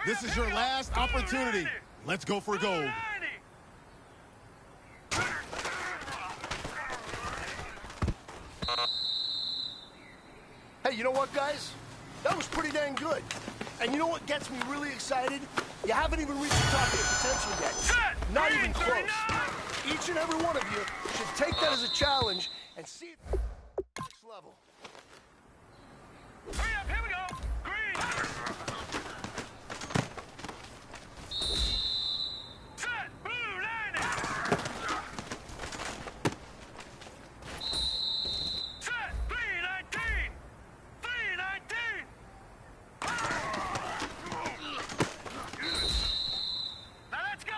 This is your last opportunity. Let's go for gold. Hey, you know what, guys? That was pretty dang good. And you know what gets me really excited? You haven't even reached the top of your potential yet. Not even close. Each and every one of you should take that as a challenge and see it at the next level. Hurry up, here we go. Green. Set, blue, landing. Set, 319. 319. Now let's go.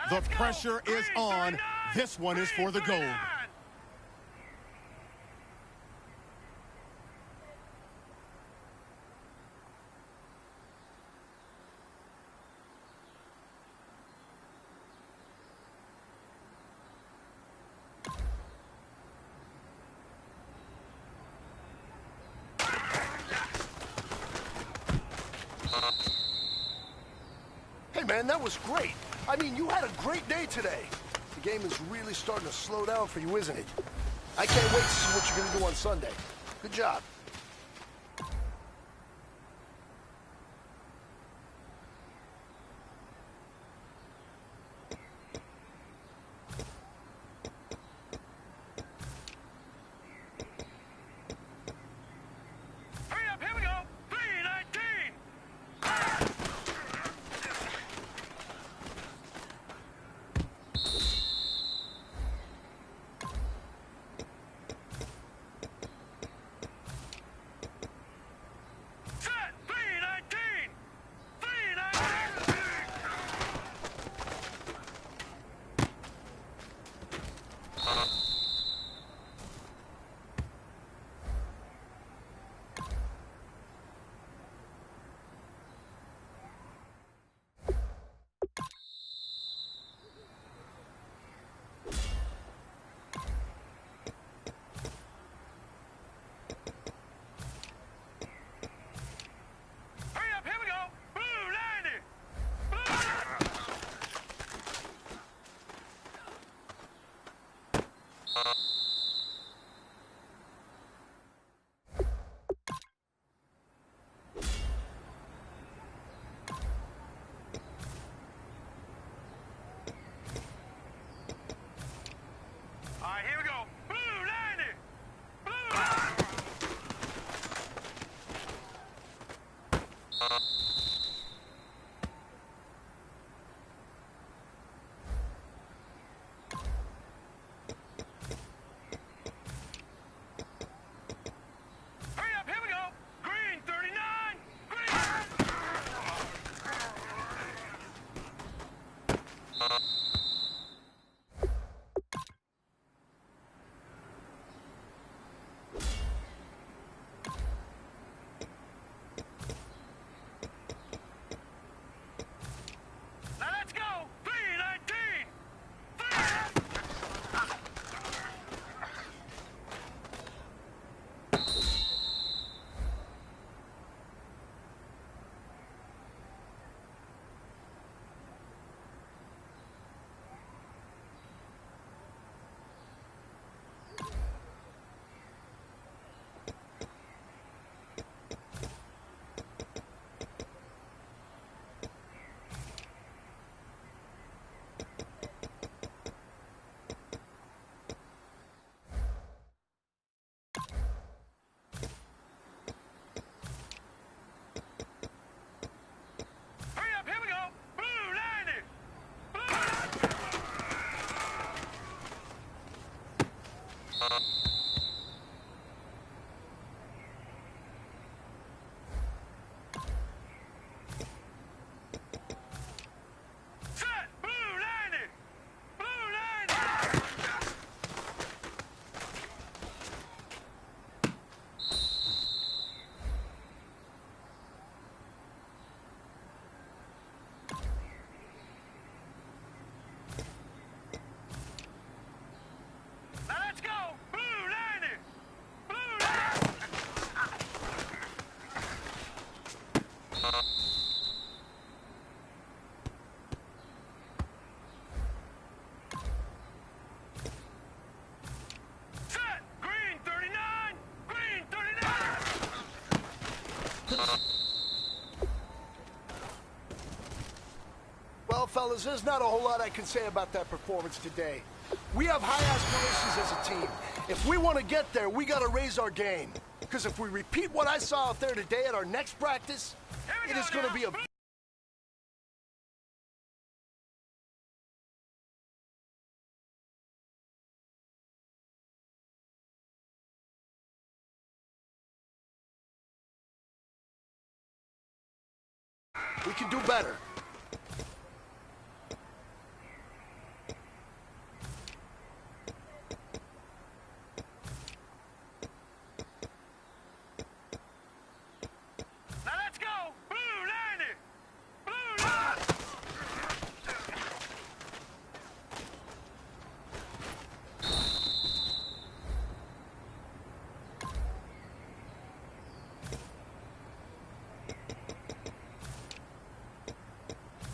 The pressure is on. This one is for the gold. Hey, man, that was great. I mean, you had a great day today. The game is really starting to slow down for you, isn't it? I can't wait to see what you're going to do on Sunday. Good job. Hurry up, here we go. 319. Set, 319. 319. Hurry up, here we go. Blue, landing. Blue. All right, here we go. Blue, landing. Blue. Hurry up, here we go. Green, 39. Green. Now let's go. 319. Hurry up, here we go. Blue, landing. Blue. Set, blue, landing. fellas, there's not a whole lot I can say about that performance today. We have high aspirations as a team. If we want to get there, we got to raise our game. Because if we repeat what I saw out there today at our next practice, it is going to be a... We can do better. Now let's go! Blue 90! Blue 90!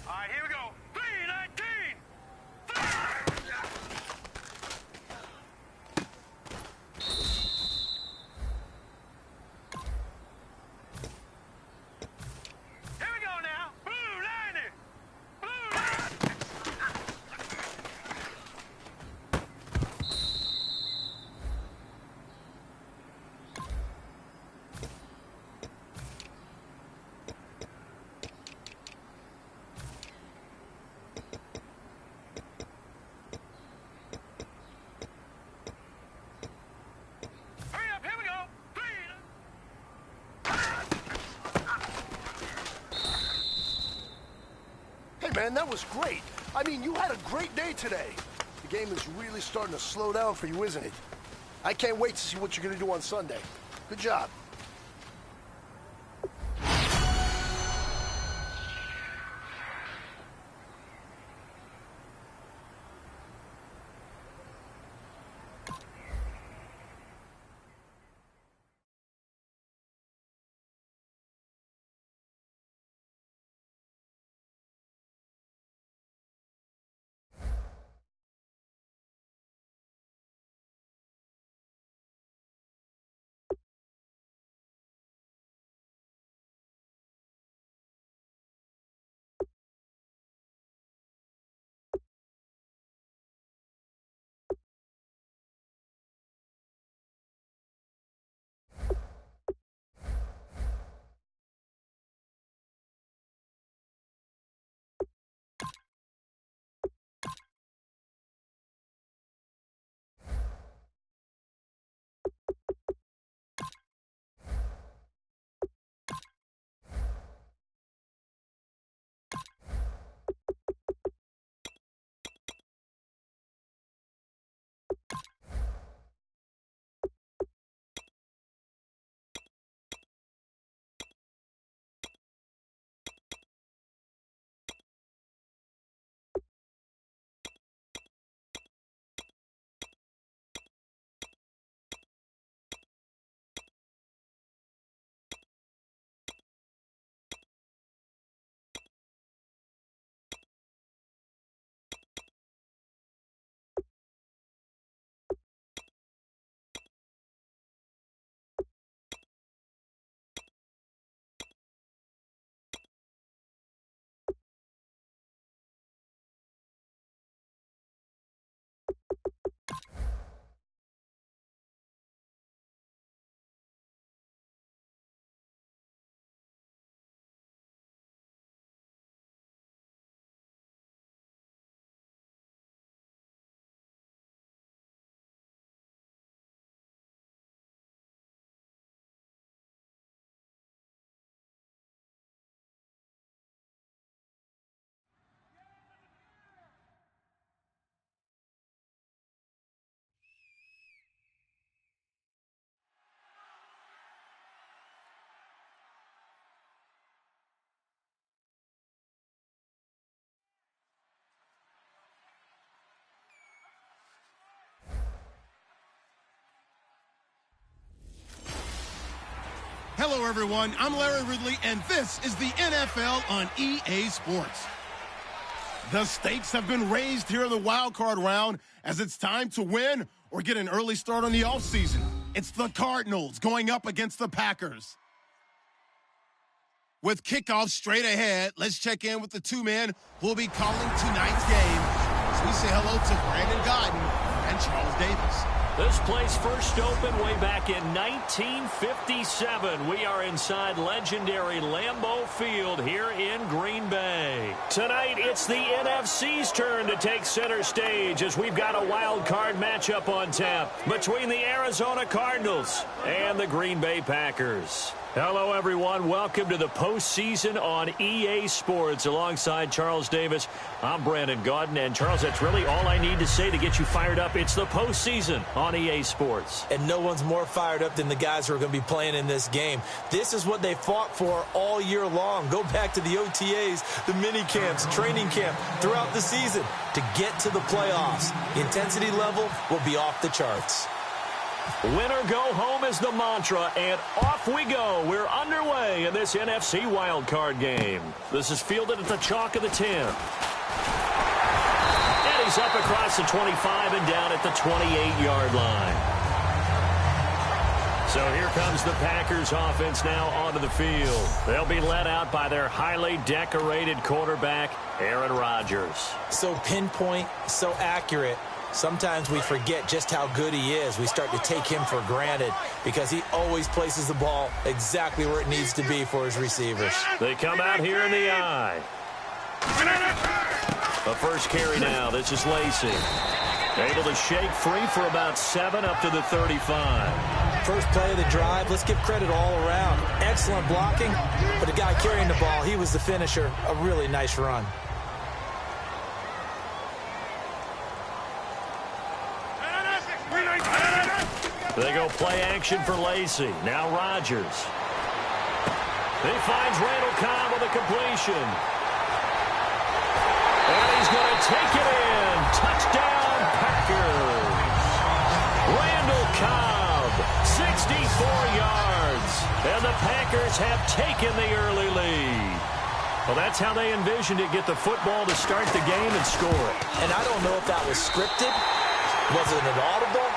All right, here we go. 319! Here we go now. Blue 90! Blue 90! Hurry up, here we go. Hey, man, that was great. I mean, you had a great day today. The game is really starting to slow down for you, isn't it? I can't wait to see what you're going to do on Sunday. Good job. Hello, everyone. I'm Larry Ridley, and this is the NFL on EA Sports. The stakes have been raised here in the wild card round as it's time to win or get an early start on the offseason. It's the Cardinals going up against the Packers. With kickoff straight ahead, let's check in with the two men who will be calling tonight's game as we say hello to Brandon Godden and Charles Davis. This place first opened way back in 1957. We are inside legendary Lambeau Field here in Green Bay. Tonight, it's the NFC's turn to take center stage as we've got a wild card matchup on tap between the Arizona Cardinals and the Green Bay Packers. Hello, everyone. Welcome to the postseason on EA Sports. Alongside Charles Davis, I'm Brandon Gaudin. And, Charles, that's really all I need to say to get you fired up. It's the postseason on EA Sports. And no one's more fired up than the guys who are going to be playing in this game. This is what they fought for all year long. Go back to the OTAs, the mini camps, training camp throughout the season to get to the playoffs. The intensity level will be off the charts. Win or go home is the mantra, and off we go. We're underway in this NFC wildcard game. This is fielded at the chalk of the 10. And he's up across the 25 and down at the 28-yard line. So here comes the Packers offense now onto the field. They'll be led out by their highly decorated quarterback, Aaron Rodgers. So pinpoint, so accurate. Sometimes we forget just how good he is. We start to take him for granted because he always places the ball exactly where it needs to be for his receivers. They come out here in the eye. The first carry now. This is Lacy. Able to shake free for about 7 up to the 35. First play of the drive, let's give credit all around. Excellent blocking, but the guy carrying the ball, he was the finisher. A really nice run. They go play action for Lacy. Now Rodgers. He finds Randall Cobb with a completion. And he's going to take it in. Touchdown, Packers. Randall Cobb, 64 yards. And the Packers have taken the early lead. Well, that's how they envisioned it. Get the football to start the game and score it. And I don't know if that was scripted. Was it an audible?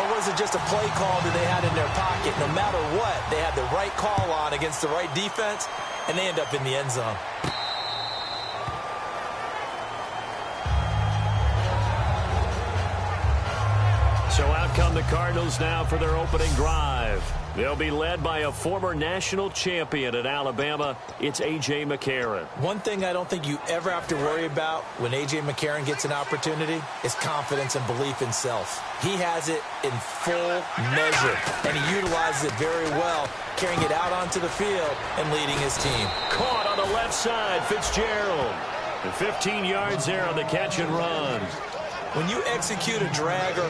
Or was it just a play call that they had in their pocket? No matter what, they had the right call on against the right defense, and they end up in the end zone. So out come the Cardinals now for their opening drive. They'll be led by a former national champion at Alabama. It's A.J. McCarron. One thing I don't think you ever have to worry about when A.J. McCarron gets an opportunity is confidence and belief in self. He has it in full measure, and he utilizes it very well, carrying it out onto the field and leading his team. Caught on the left side, Fitzgerald. And 15 yards there on the catch and run. When you execute a drag or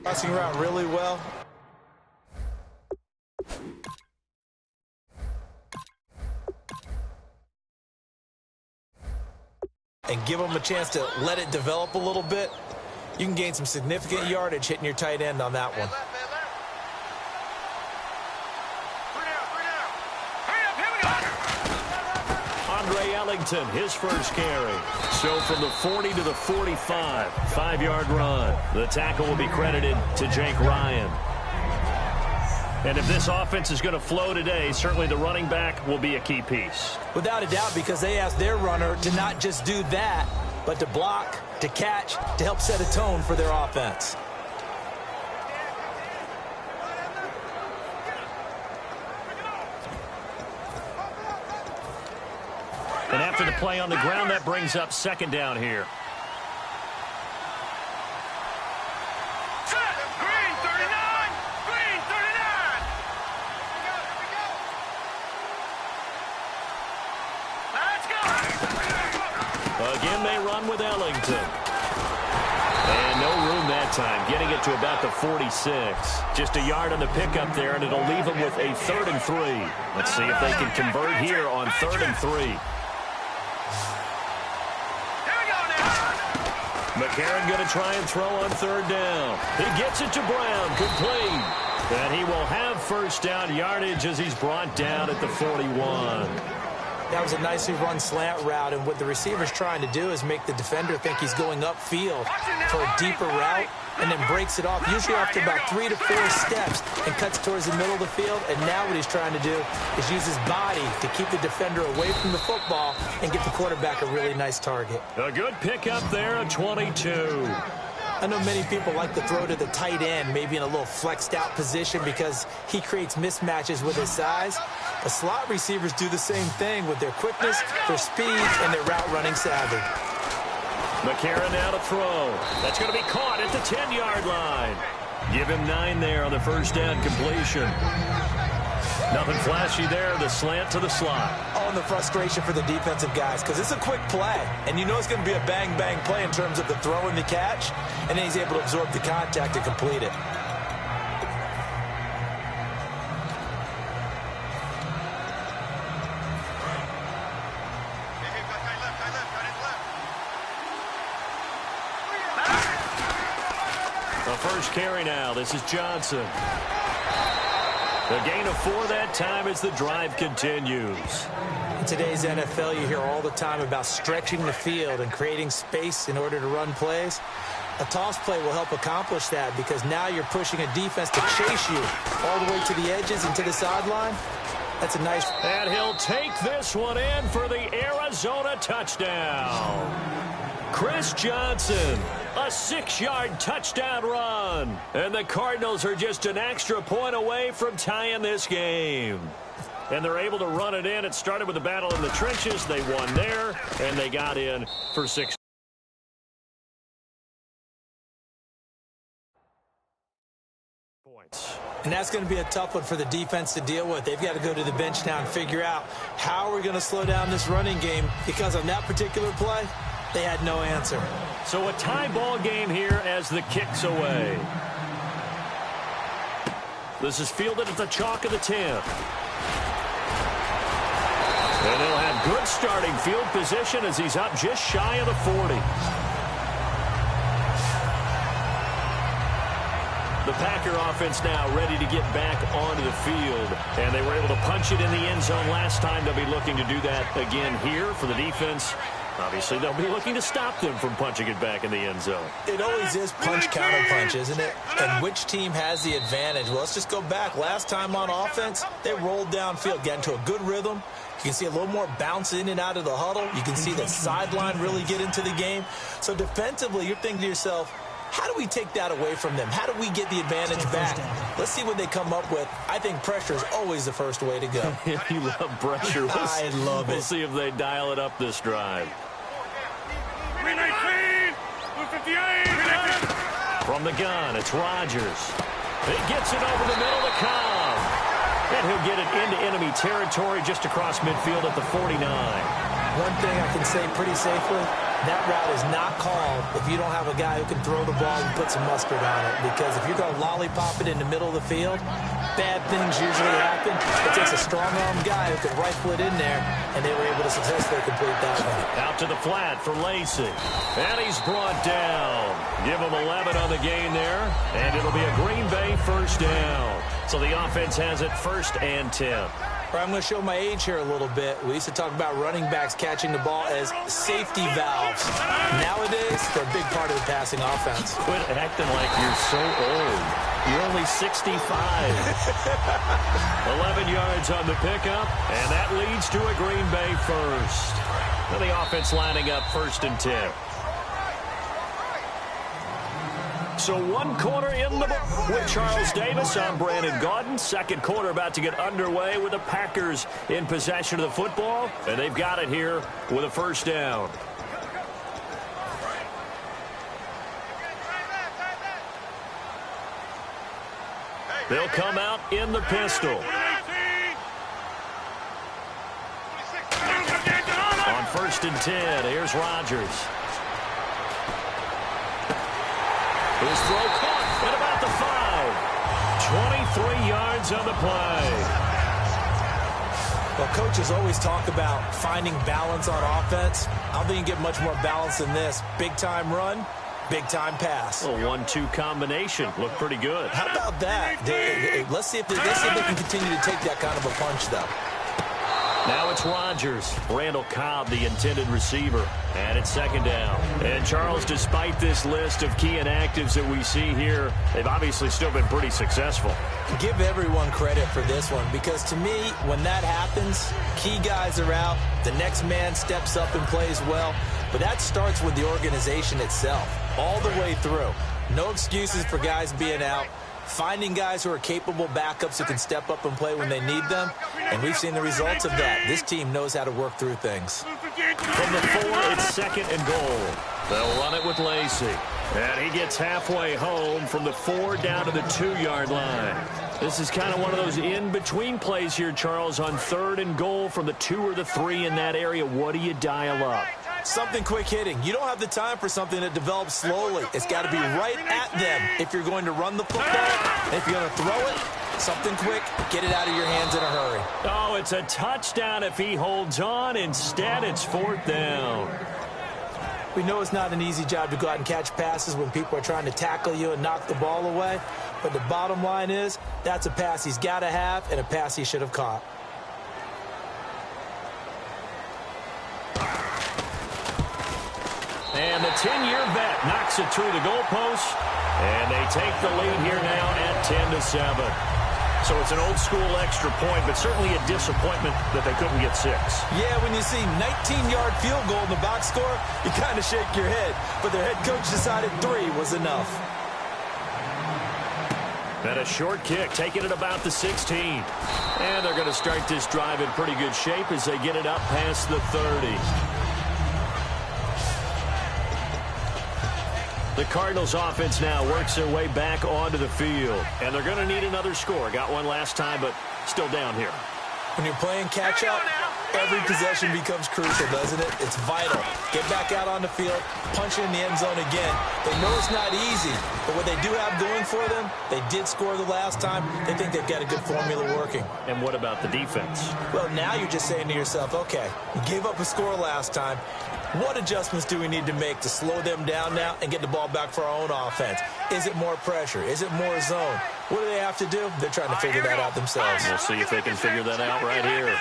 Crossing route really well. And give them a chance to let it develop a little bit. You can gain some significant yardage hitting your tight end on that one. Ellington, his first carry. So from the 40 to the 45, 5-yard run. The tackle will be credited to Jake Ryan. And if this offense is going to flow today, certainly the running back will be a key piece. Without a doubt, because they asked their runner to not just do that, but to block, to catch, to help set a tone for their offense. And after the play on the ground, that brings up second down here. Green 39! Green 39! Let's go! Again, they run with Ellington. And no room that time, getting it to about the 46. Just a yard on the pickup there, and it'll leave them with a 3rd and 3. Let's see if they can convert here on 3rd and 3. McCarron going to try and throw on 3rd down. He gets it to Brown, complete. And he will have first down yardage as he's brought down at the 41. That was a nicely run slant route, and what the receiver's trying to do is make the defender think he's going upfield for a deeper route, and then breaks it off, usually after about 3 to 4 steps, and cuts towards the middle of the field. And now what he's trying to do is use his body to keep the defender away from the football and get the quarterback a really nice target. A good pickup there at 22. I know many people like to throw to the tight end, maybe in a little flexed out position because he creates mismatches with his size. The slot receivers do the same thing with their quickness, their speed, and their route running savvy. McCarron now to throw. That's going to be caught at the 10-yard line. Give him 9 there on the first down completion. Nothing flashy there, the slant to the slot. Oh, and the frustration for the defensive guys, because it's a quick play, and you know it's going to be a bang-bang play in terms of the throw and the catch, and then he's able to absorb the contact and complete it. The first carry now. This is Johnson. The gain of 4 that time as the drive continues. In today's NFL, you hear all the time about stretching the field and creating space in order to run plays. A toss play will help accomplish that because now you're pushing a defense to chase you all the way to the edges and to the sideline. That's a nice... And he'll take this one in for the Arizona touchdown. Chris Johnson, a 6-yard touchdown run. And the Cardinals are just an extra point away from tying this game. And they're able to run it in. It started with a battle in the trenches. They won there, and they got in for 6 points. And that's going to be a tough one for the defense to deal with. They've got to go to the bench now and figure out how we're going to slow down this running game, because on that particular play, they had no answer. So a tie ball game here as the kick's away. This is fielded at the chalk of the 10. And he'll have good starting field position as he's up just shy of the 40. The Packer offense now ready to get back onto the field. And they were able to punch it in the end zone last time. They'll be looking to do that again here for the defense. Obviously, they'll be looking to stop them from punching it back in the end zone. It always is punch-counter-punch, isn't it? And which team has the advantage? Well, let's just go back. Last time on offense, they rolled downfield, got into a good rhythm. You can see a little more bounce in and out of the huddle. You can see the sideline really get into the game. So defensively, you're thinking to yourself, how do we take that away from them? How do we get the advantage back? Let's see what they come up with. I think pressure is always the first way to go. You love pressure. I love it. We'll see if they dial it up this drive. From the gun, it's Rodgers. He gets it over the middle to Cobb. And he'll get it into enemy territory just across midfield at the 49. one thing I can say pretty safely, that route is not called if you don't have a guy who can throw the ball and put some mustard on it. Because if you're going to lollipop it in the middle of the field, bad things usually happen. It takes a strong-armed guy who can rifle it in there, and they were able to successfully complete that one. Out to the flat for Lacey. And he's brought down. Give him 11 on the game there, and it'll be a Green Bay first down. So the offense has it 1st and 10. I'm going to show my age here a little bit. We used to talk about running backs catching the ball as safety valves. Nowadays, they're a big part of the passing offense. Quit acting like you're so old. You're only 65. 11 yards on the pickup, and that leads to a Green Bay first. Now the offense lining up 1st and 10. So 1 quarter in the book with Charles Davis. I'm Brandon Gaudin. Second quarter about to get underway with the Packers in possession of the football. And they've got it here with a first down. They'll come out in the pistol. On 1st and 10, here's Rodgers. His throw caught at about the 5. 23 yards on the play. Well, coaches always talk about finding balance on offense. I don't think you get much more balance than this. Big-time run, big-time pass. A 1-2 combination. Looked pretty good. How about that? Let's see if they can continue to take that kind of a punch, though. Now it's Rodgers. Randall Cobb, the intended receiver. And it's 2nd down. And Charles, despite this list of key inactives that we see here, they've obviously still been pretty successful. Give everyone credit for this one, because to me, when that happens, key guys are out, the next man steps up and plays well. But that starts with the organization itself, all the way through. No excuses for guys being out. Finding guys who are capable backups who can step up and play when they need them. And we've seen the results of that. This team knows how to work through things. From the 4, it's 2nd and goal. They'll run it with Lacey. And he gets halfway home from the 4 down to the 2-yard line. This is kind of one of those in-between plays here, Charles, on 3rd and goal from the 2 or the 3 in that area. What do you dial up? Something quick hitting. You don't have the time for something that develops slowly. It's got to be right at them if you're going to run the football. And if you're going to throw it, something quick, get it out of your hands in a hurry. Oh, it's a touchdown if he holds on. Instead, it's 4th down. We know it's not an easy job to go out and catch passes when people are trying to tackle you and knock the ball away. But the bottom line is, that's a pass he's got to have and a pass he should have caught. And the 10-year vet knocks it through the goalpost. And they take the lead here now at 10-7. So it's an old-school extra point, but certainly a disappointment that they couldn't get 6. Yeah, when you see 19-yard field goal in the box score, you kind of shake your head. But their head coach decided 3 was enough. And a short kick, taking it about the 16. And they're going to start this drive in pretty good shape as they get it up past the 30. The Cardinals offense now works their way back onto the field. And they're going to need another score. Got one last time, but still down here. When you're playing catch-up, every possession becomes crucial, doesn't it? It's vital. Get back out on the field, punch it in the end zone again. They know it's not easy, but what they do have going for them, they did score the last time. They think they've got a good formula working. And what about the defense? Well, now you're just saying to yourself, okay, you gave up a score last time. What adjustments do we need to make to slow them down now and get the ball back for our own offense? Is it more pressure? Is it more zone? What do they have to do? They're trying to figure that out themselves. We'll see if they can figure that out right here.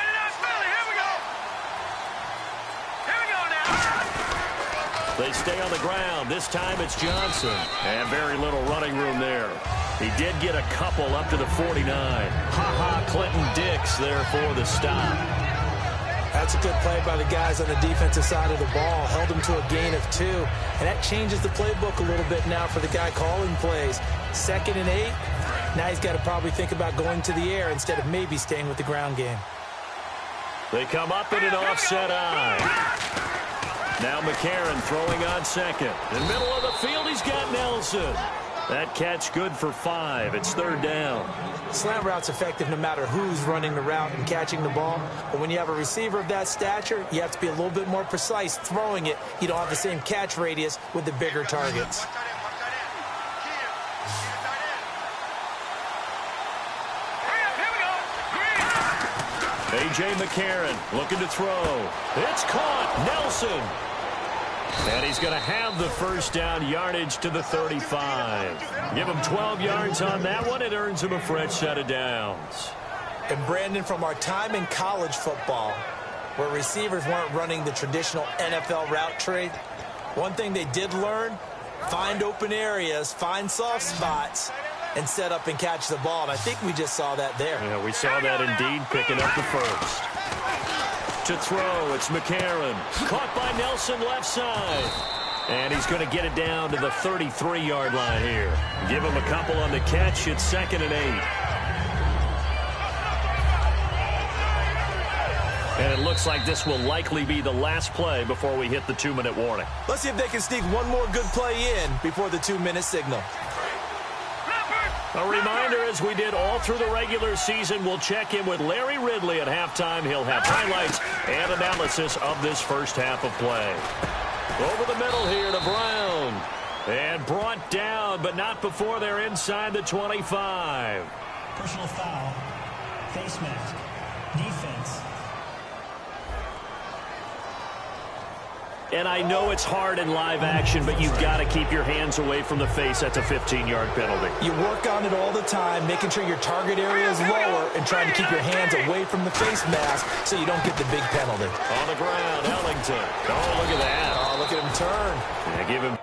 They stay on the ground. This time it's Johnson. And very little running room there. He did get a couple up to the 49. Ha-ha, Clinton Dix there for the stop. That's a good play by the guys on the defensive side of the ball. Held him to a gain of 2. And that changes the playbook a little bit now for the guy calling plays. 2nd and 8. Now he's got to probably think about going to the air instead of maybe staying with the ground game. They come up in an offset eye. Now McCarron throwing on 2nd. In the middle of the field, he's got Nelson. That catch good for 5. It's 3rd down. Slant route's effective no matter who's running the route and catching the ball. But when you have a receiver of that stature, you have to be a little bit more precise throwing it. You don't have the same catch radius with the bigger targets. A.J. McCarron looking to throw. It's caught. Nelson. And he's going to have the first down, yardage to the 35. Give him 12 yards on that one. It earns him a fresh set of downs. And Brandon, from our time in college football, where receivers weren't running the traditional NFL route tree, one thing they did learn, find open areas, find soft spots, and set up and catch the ball. And I think we just saw that there. Yeah, we saw that indeed, picking up the first. To throw, it's McCarron. Caught by Nelson left side. And he's going to get it down to the 33-yard line here. Give him a couple on the catch. It's 2nd and 8. And it looks like this will likely be the last play before we hit the 2-minute warning. Let's see if they can sneak one more good play in before the 2-minute signal. A reminder, as we did all through the regular season, we'll check in with Larry Ridley at halftime. He'll have highlights and analysis of this first half of play. Over the middle here to Brown. And brought down, but not before they're inside the 25. Personal foul. Face mask. Defense. And I know it's hard in live action, but you've got to keep your hands away from the face. That's a 15-yard penalty. You work on it all the time, making sure your target area is lower and trying to keep your hands away from the face mask so you don't get the big penalty. On the ground, Ellington. Oh, look at that. Oh, look at him turn. Yeah, give him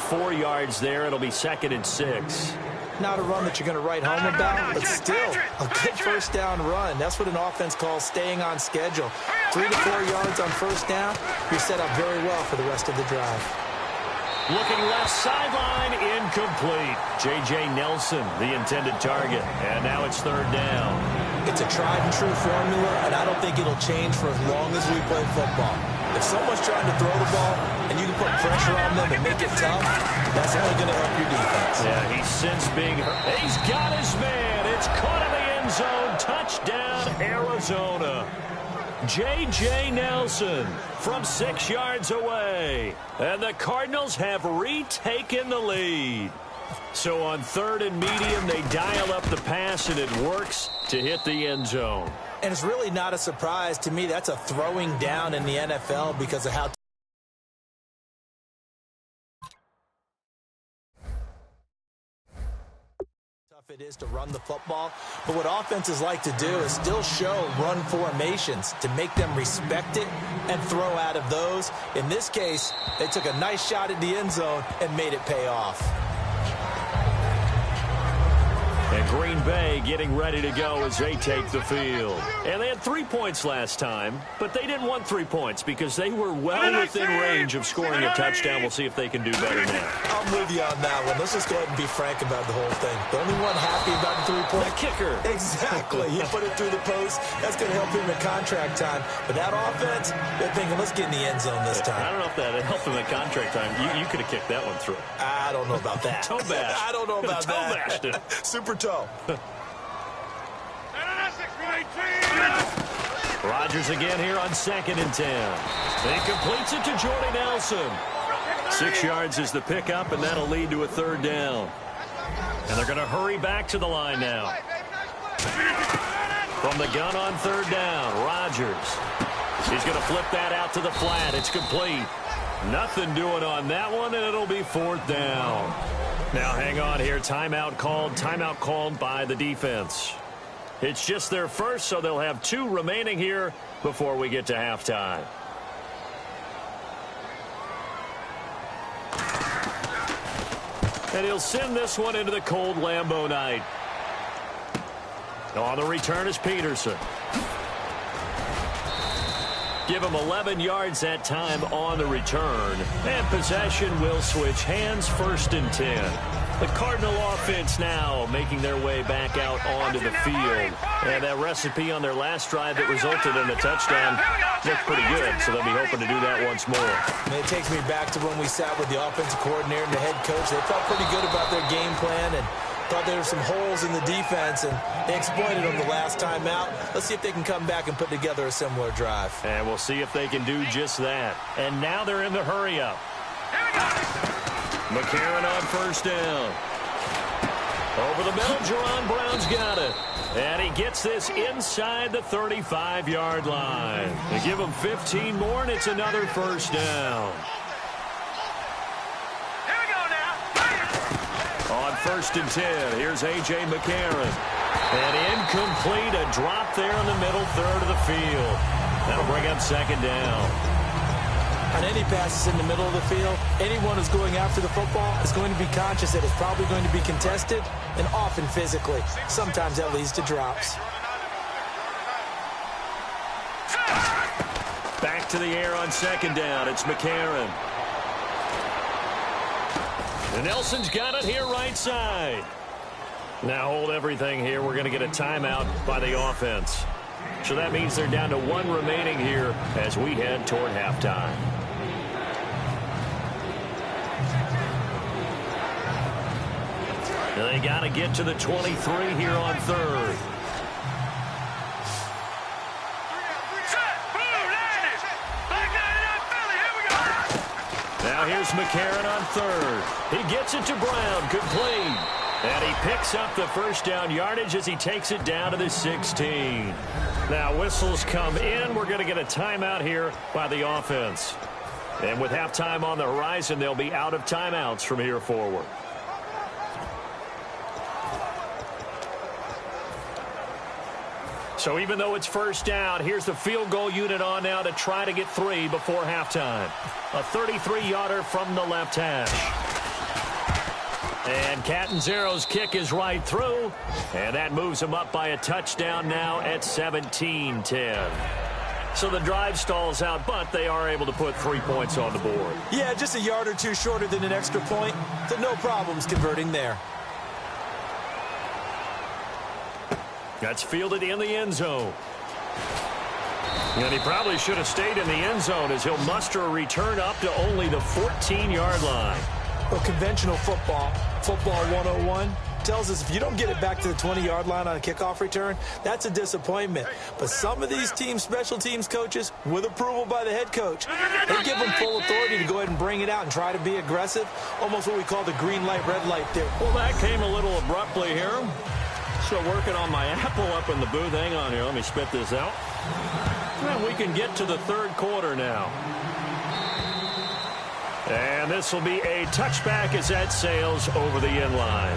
4 yards there. It'll be 2nd and 6. Not a run that you're going to write home about, but still a good first down run. That's what an offense calls staying on schedule. 3 to 4 yards on first down, you're set up very well for the rest of the drive. Looking left sideline, incomplete. J.J. Nelson, the intended target. And now it's 3rd down. It's a tried and true formula, and I don't think it'll change for as long as we play football. If someone's trying to throw the ball and you can put pressure on them and make it tough, that's only going to help your defense. Yeah, he's since being hurt. He's got his man. It's caught in the end zone. Touchdown, Arizona. J.J. Nelson from 6 yards away. And the Cardinals have retaken the lead. So on 3rd and medium, they dial up the pass, and it works to hit the end zone. And it's really not a surprise to me. That's a throwing down in the NFL because of how tough it is to run the football. But what offenses like to do is still show run formations to make them respect it and throw out of those. In this case, they took a nice shot at the end zone and made it pay off. And Green Bay getting ready to go as they take the field. And they had 3 points last time, but they didn't want 3 points because they were well within range of scoring a touchdown. We'll see if they can do better now. I'm with you on that one. Let's just go ahead and be frank about the whole thing. The only one happy about the 3-point. The kicker. Exactly. He put it through the post. That's going to help him in contract time. But that offense, they're thinking, let's get in the end zone this time. I don't know if that helped him in contract time. You could have kicked that one through. I don't know about that. Toe bash. I don't know about toe that. Bashed it. Super toe. Rodgers again here on 2nd and 10. He completes it to Jordy Nelson. 6 yards is the pickup, and that'll lead to a 3rd down. And they're going to hurry back to the line now. From the gun on 3rd down, Rodgers. He's going to flip that out to the flat. It's complete. Nothing doing on that one, and it'll be 4th down. Now hang on here. Timeout called by the defense. It's just their first, so they'll have 2 remaining here before we get to halftime. And he'll send this one into the cold Lambeau night. On the return is Peterson. Give him 11 yards that time on the return. And possession will switch hands, 1st and 10. The Cardinal offense now making their way back out onto the field. And that recipe on their last drive that resulted in a touchdown looked pretty good, so they'll be hoping to do that once more. And it takes me back to when we sat with the offensive coordinator and the head coach. They felt pretty good about their game plan and thought there were some holes in the defense, and they exploited them the last time out. Let's see if they can come back and put together a similar drive. And we'll see if they can do just that. And now they're in the hurry-up. McCarron on 1st down. Over the middle, Jerron Brown's got it. And he gets this inside the 35-yard line. They give him 15 more, and it's another 1st down. Here we go now. On 1st and 10, here's A.J. McCarron. And incomplete, a drop there in the middle 3rd of the field. That'll bring up 2nd down. On any passes in the middle of the field, anyone who's going after the football is going to be conscious that it's probably going to be contested, and often physically. Sometimes that leads to drops. Back to the air on 2nd down. It's McCarron. And Nelson's got it here right side. Now hold everything here. We're going to get a timeout by the offense. So that means they're down to 1 remaining here as we head toward halftime. They got to get to the 23 here on 3rd. Now here's McCarron on 3rd. He gets it to Brown, complete. And he picks up the 1st down yardage as he takes it down to the 16. Now whistles come in. We're going to get a timeout here by the offense. And with halftime on the horizon, they'll be out of timeouts from here forward. So even though it's 1st down, here's the field goal unit on now to try to get 3 before halftime. A 33-yarder from the left hash. And Catanzaro's kick is right through, and that moves him up by a touchdown now at 17-10. So the drive stalls out, but they are able to put 3 points on the board. Yeah, just a yard or two shorter than an extra point, so no problems converting there. That's fielded in the end zone. And he probably should have stayed in the end zone as he'll muster a return up to only the 14-yard line. Well, conventional football 101, tells us if you don't get it back to the 20-yard line on a kickoff return, that's a disappointment. But some of these special teams coaches, with approval by the head coach, they give them full authority to go ahead and bring it out and try to be aggressive, almost what we call the green light, red light there. Well, that came a little abruptly here. So working on my apple up in the booth. Hang on here. Let me spit this out. And we can get to the third quarter now. And this will be a touchback as that sails over the end line.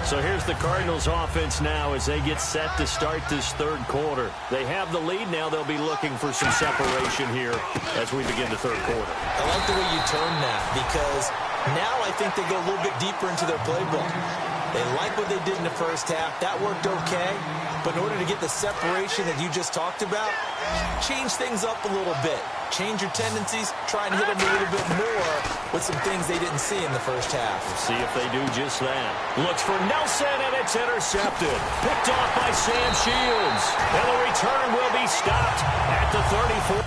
So here's the Cardinals offense now as they get set to start this third quarter. They have the lead now. They'll be looking for some separation here as we begin the third quarter. I like the way you turn that because now I think they go a little bit deeper into their playbook. They like what they did in the first half. That worked okay. But in order to get the separation that you just talked about, change things up a little bit. Change your tendencies. Try and hit them a little bit more with some things they didn't see in the first half. We'll see if they do just that. Looks for Nelson, and it's intercepted. Picked off by Sam Shields. And the return will be stopped at the 34.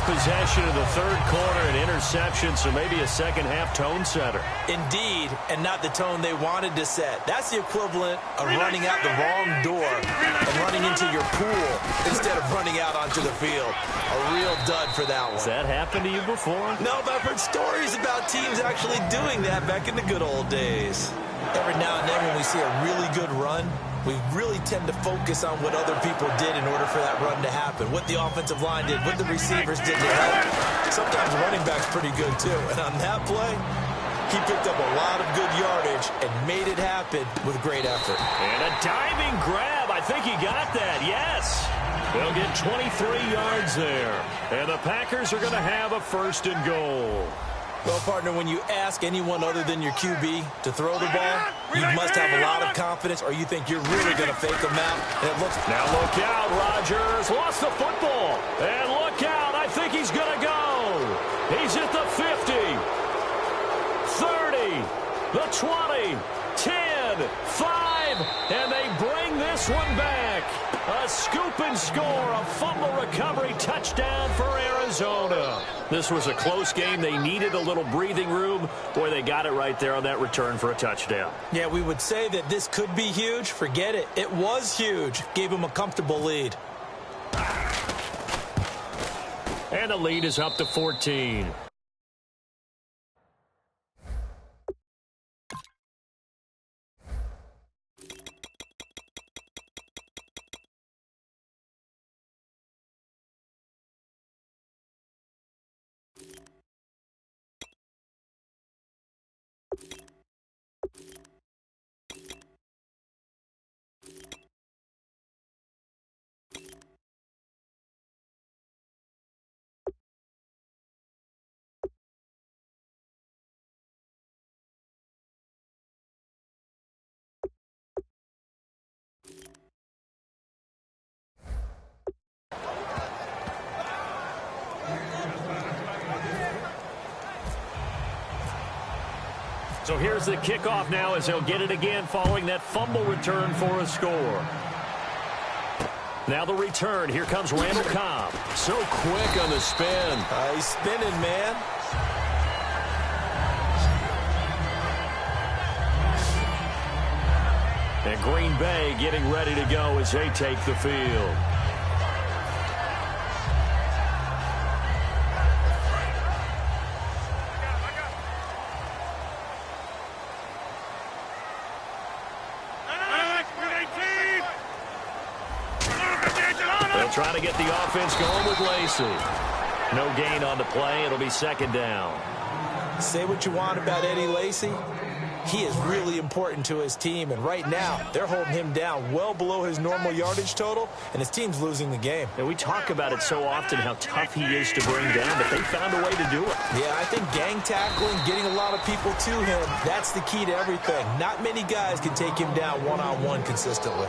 Possession of the third quarter, an interception, so maybe a second-half tone setter. Indeed, and not the tone they wanted to set. That's the equivalent of running out the wrong door and running into your pool instead of running out onto the field. A real dud for that one. Has that happened to you before? No, but I've heard stories about teams actually doing that back in the good old days. Every now and then when we see a really good run, we really tend to focus on what other people did in order for that run to happen. What the offensive line did, what the receivers did to help. Sometimes running back's pretty good, too. And on that play, he picked up a lot of good yardage and made it happen with great effort. And a diving grab. I think he got that, yes. They'll get 23 yards there. And the Packers are going to have a first and goal. Well, partner, when you ask anyone other than your QB to throw the ball, you must have a lot of confidence or you think you're really going to fake them out. And it looks... Now look out, Rodgers. Lost the football. And look out. I think he's going to go. He's at the 50, 30, the 20, 10, 5, and they bring this one back. A scoop and score, a fumble recovery touchdown for Arizona. This was a close game. They needed a little breathing room. Boy, they got it right there on that return for a touchdown. Yeah, we would say that this could be huge. Forget it. It was huge. Gave them a comfortable lead. And the lead is up to 14. So here's the kickoff now as they'll get it again following that fumble return for a score. Now the return. Here comes Randall Cobb. So quick on the spin. He's spinning, man. And Green Bay getting ready to go as they take the field. Trying to get the offense going with Lacy. No gain on the play. It'll be second down. Say what you want about Eddie Lacy. He is really important to his team, and right now they're holding him down well below his normal yardage total, and his team's losing the game. And we talk about it so often, how tough he is to bring down, but they found a way to do it. Yeah, I think gang tackling, getting a lot of people to him, that's the key to everything. Not many guys can take him down one-on-one consistently.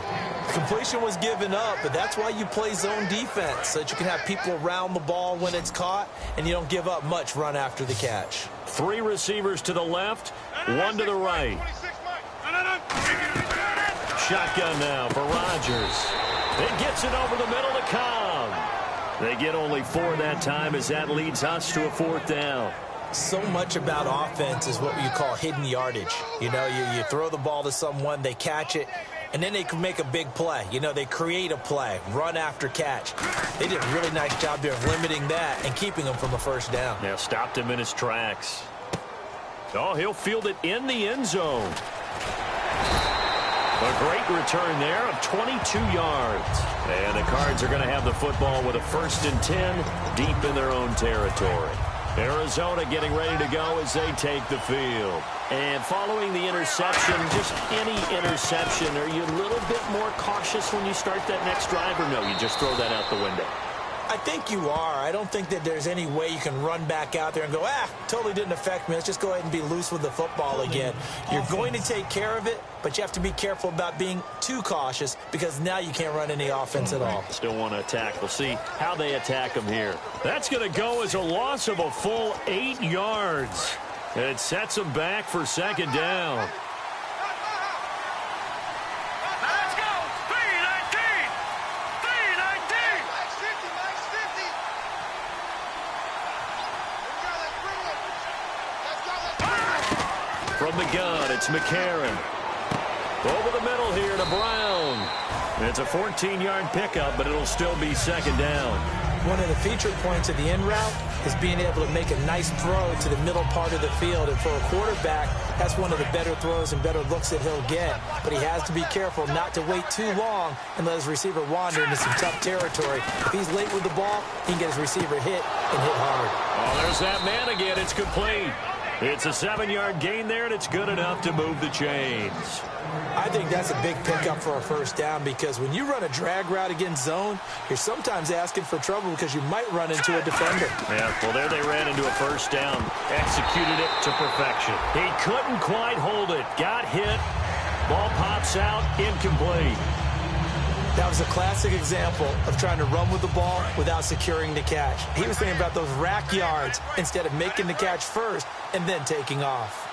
Completion was given up, but that's why you play zone defense, so that you can have people around the ball when it's caught, and you don't give up much run after the catch. 3 receivers to the left, 1 to the right. Shotgun now for Rodgers. It gets it over the middle to Cobb. They get only 4 that time as that leads us to a 4th down. So much about offense is what you call hidden yardage. You know, you throw the ball to someone, they catch it, and then they can make a big play. You know, they create a play, run after catch. They did a really nice job there of limiting that and keeping him from a first down. Yeah, stopped him in his tracks. Oh, he'll field it in the end zone. A great return there of 22 yards. And the Cards are going to have the football with a 1st and 10 deep in their own territory. Arizona getting ready to go as they take the field. And following the interception, just any interception, are you a little bit more cautious when you start that next drive, or no, you just throw that out the window? I think you are. I don't think that there's any way you can run back out there and go, totally didn't affect me. Let's just go ahead and be loose with the football again. You're going to take care of it, but you have to be careful about being too cautious because now you can't run any offense at all. Still want to attack. We'll see how they attack them here. That's going to go as a loss of a full 8 yards. It sets them back for second down. From the gun, it's McCarron. Over the middle here to Brown. It's a 14-yard pickup, but it'll still be second down. One of the feature points of the in route is being able to make a nice throw to the middle part of the field. And for a quarterback, that's one of the better throws and better looks that he'll get. But he has to be careful not to wait too long and let his receiver wander into some tough territory. If he's late with the ball, he can get his receiver hit and hit hard. Oh, there's that man again. It's complete. It's a 7-yard gain there, and it's good enough to move the chains. I think that's a big pickup for a first down because when you run a drag route against zone, you're sometimes asking for trouble because you might run into a defender. Yeah, well, there they ran into a first down. Executed it to perfection. He couldn't quite hold it. Got hit. Ball pops out. Incomplete. That was a classic example of trying to run with the ball without securing the catch. He was thinking about those rack yards instead of making the catch first and then taking off.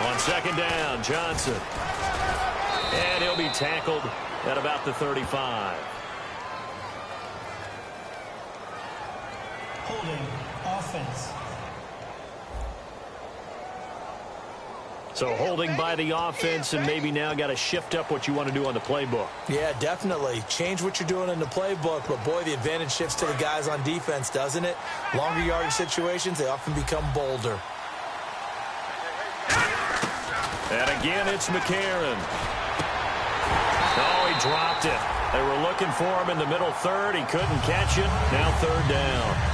On second down, Johnson. And he'll be tackled at about the 35. Holding offense. So holding by the offense, and maybe now got to shift up what you want to do on the playbook. Yeah, definitely. Change what you're doing in the playbook, but boy, the advantage shifts to the guys on defense, doesn't it? Longer yardage situations, they often become bolder. And again, it's McCarron. Oh, he dropped it. They were looking for him in the middle third. He couldn't catch it. Now third down.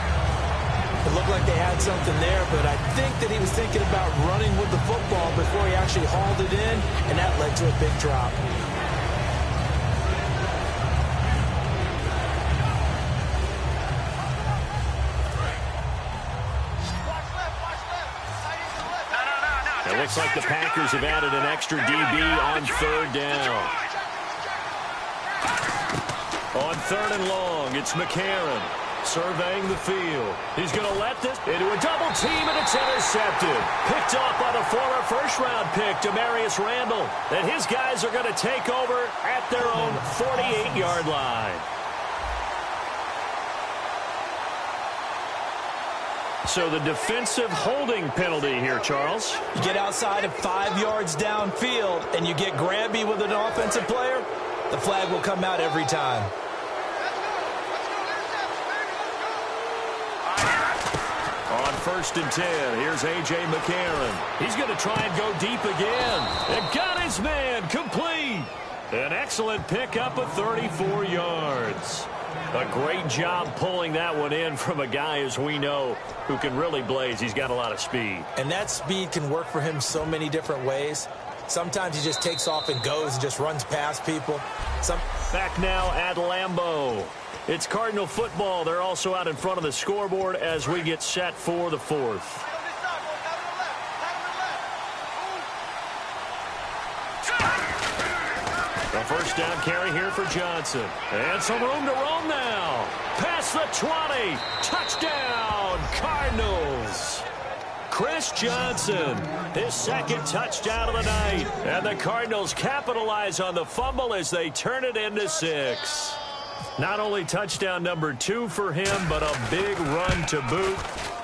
It looked like they had something there, but I think that he was thinking about running with the football before he actually hauled it in, and that led to a big drop. It looks like the Packers have added an extra DB on third down. On third and long, it's McCarron. Surveying the field. He's going to let this into a double team, and it's intercepted. Picked off by the former first-round pick, Demarius Randall. And his guys are going to take over at their own 48-yard line. So the defensive holding penalty here, Charles. You get outside of 5 yards downfield, and you get grabby with an offensive player, the flag will come out every time. On first and 10, here's A.J. McCarron. He's going to try and go deep again. And got his man complete. An excellent pickup of 34 yards. A great job pulling that one in from a guy, as we know, who can really blaze. He's got a lot of speed. And that speed can work for him so many different ways. Sometimes he just takes off and goes and just runs past people. Back now at Lambeau. It's Cardinal football. They're also out in front of the scoreboard as we get set for the fourth. A first down carry here for Johnson. And some room to roam now. Past the 20. Touchdown, Cardinals. Chris Johnson, his second touchdown of the night. And the Cardinals capitalize on the fumble as they turn it into 6. Not only touchdown number 2 for him, but a big run to boot.